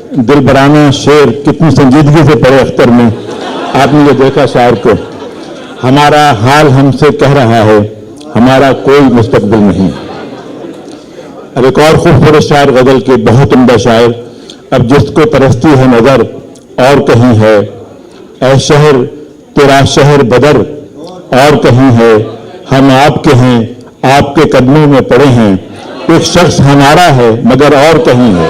दिलबराना शेर कितनी संजीदगी से पढ़े अख्तर में, आपने जो देखा शायर को, हमारा हाल हमसे कह रहा है, हमारा कोई मुस्तकबिल नहीं। अब एक और खूबसूरत शायर गजल के बहुत उम्दा शायर, अब जिसको परस्ती है नजर और कहीं है, ऐ शहर तेरा शहर बदर और कहीं है, हम आपके हैं आपके कदमों में पड़े हैं, एक शख्स हमारा है मगर और कहीं है।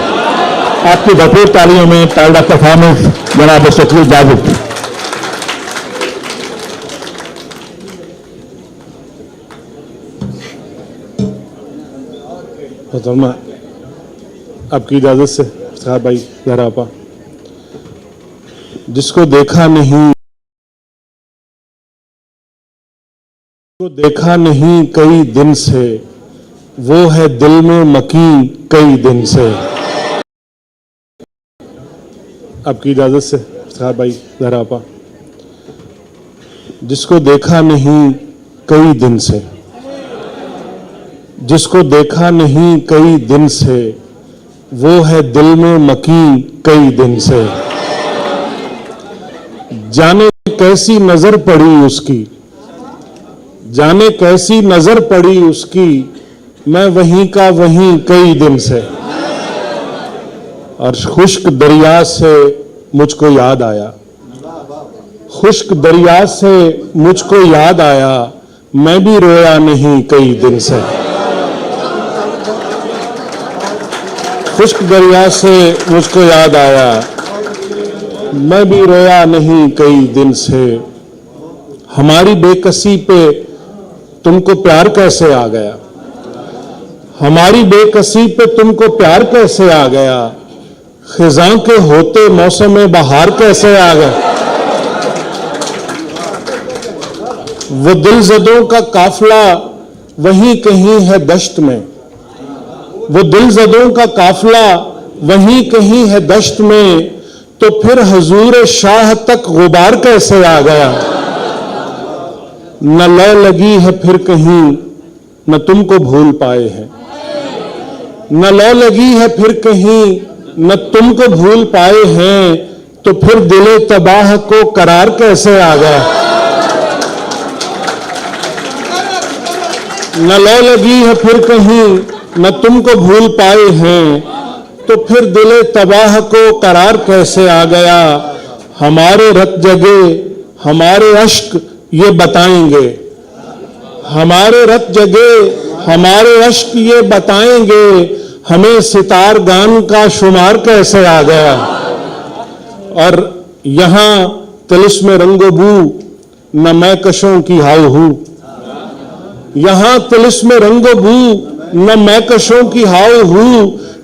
आपकी भरपूर तालियों में डॉक्टर खामोश जनाब शकील जाजिब। आपकी इजाजत से साहब भाई जरा आपा, जिसको देखा नहीं कई दिन से, वो है दिल में मकी कई दिन से। आपकी इजाजत से साहब भाई जरा आपा, जिसको देखा नहीं कई दिन से, जिसको देखा नहीं कई दिन से, वो है दिल में मकी कई दिन से। जाने कैसी नजर पड़ी उसकी, जाने कैसी नजर पड़ी उसकी, मैं वहीं का वहीं कई दिन से। और खुश्क दरिया से मुझको याद आया, खुश्क दरिया से मुझको याद आया, मैं भी रोया नहीं कई दिन से। खुश्क दरिया से मुझको याद आया, मैं भी रोया नहीं कई दिन से। हमारी बेकसी पे तुमको प्यार कैसे आ गया, हमारी बेकसी पे तुमको प्यार कैसे आ गया, खिजां के होते मौसम में बहार कैसे आ गया। वो दिलजदों का काफिला वहीं कहीं है दश्त में, वो दिलजदों का काफिला वहीं कहीं है दश्त में, तो फिर हुजूर शाह तक गुबार कैसे आ गया। न लौ लगी है फिर कहीं न तुमको भूल पाए हैं, न लौ लगी है फिर कहीं न तुमको भूल पाए हैं, तो फिर दिले तबाह को करार कैसे आ गया। न लौ लगी है फिर कहीं न तुमको भूल पाए हैं, तो फिर दिले तबाह को करार कैसे आ गया। हमारे रत जगे हमारे अश्क ये बताएंगे, हमारे रत जगे हमारे अश्क ये बताएंगे, हमें सितार गान का शुमार कैसे आ गया। और यहां तिलिस्म रंगो बू न मैं कशों की हाउ हूं, यहां तिलिस्म रंगो बू न मैं कशों की हाउ हूं,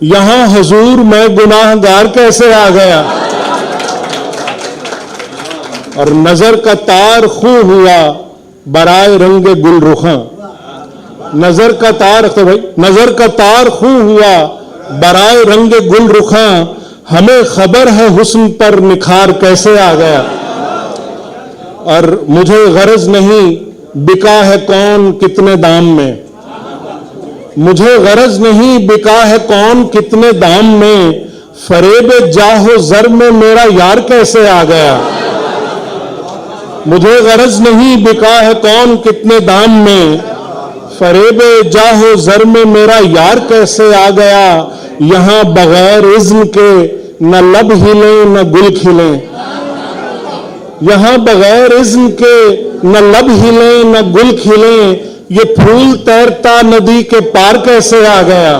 यहां हुजूर मैं गुनाहगार कैसे आ गया। और नजर का तार खू हुआ बराए रंग गुल रुखा, नजर का तार तो भाई नजर का तार खू हुआ बराए रंग गुल रुखा, हमें खबर है हुस्न पर निखार कैसे आ गया। और मुझे गरज नहीं बिका है कौन कितने दाम में, मुझे गरज नहीं बिका है कौन कितने दाम में, फरेब जाहो जर में मेरा यार कैसे आ गया। मुझे गरज नहीं बिका है कौन कितने दाम में, फरेब जाहो जर में मेरा यार कैसे आ गया। यहां बगैर इज़्न के न लब हिले न गुल खिले, यहां बगैर इज़्न के न लब हिले न गुल खिले, ये फूल तैरता नदी के पार कैसे आ गया।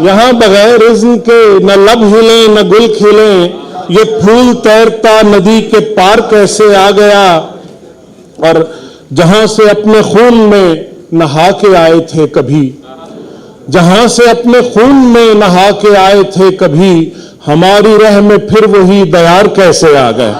यहां बगैर इज़्न के न लब हिले न गुल खिले, ये फूल तैरता नदी के पार कैसे आ गया। और जहां से अपने खून में नहा के आए थे कभी, जहां से अपने खून में नहा के आए थे कभी, हमारी रह में फिर वही दयार कैसे आ गए।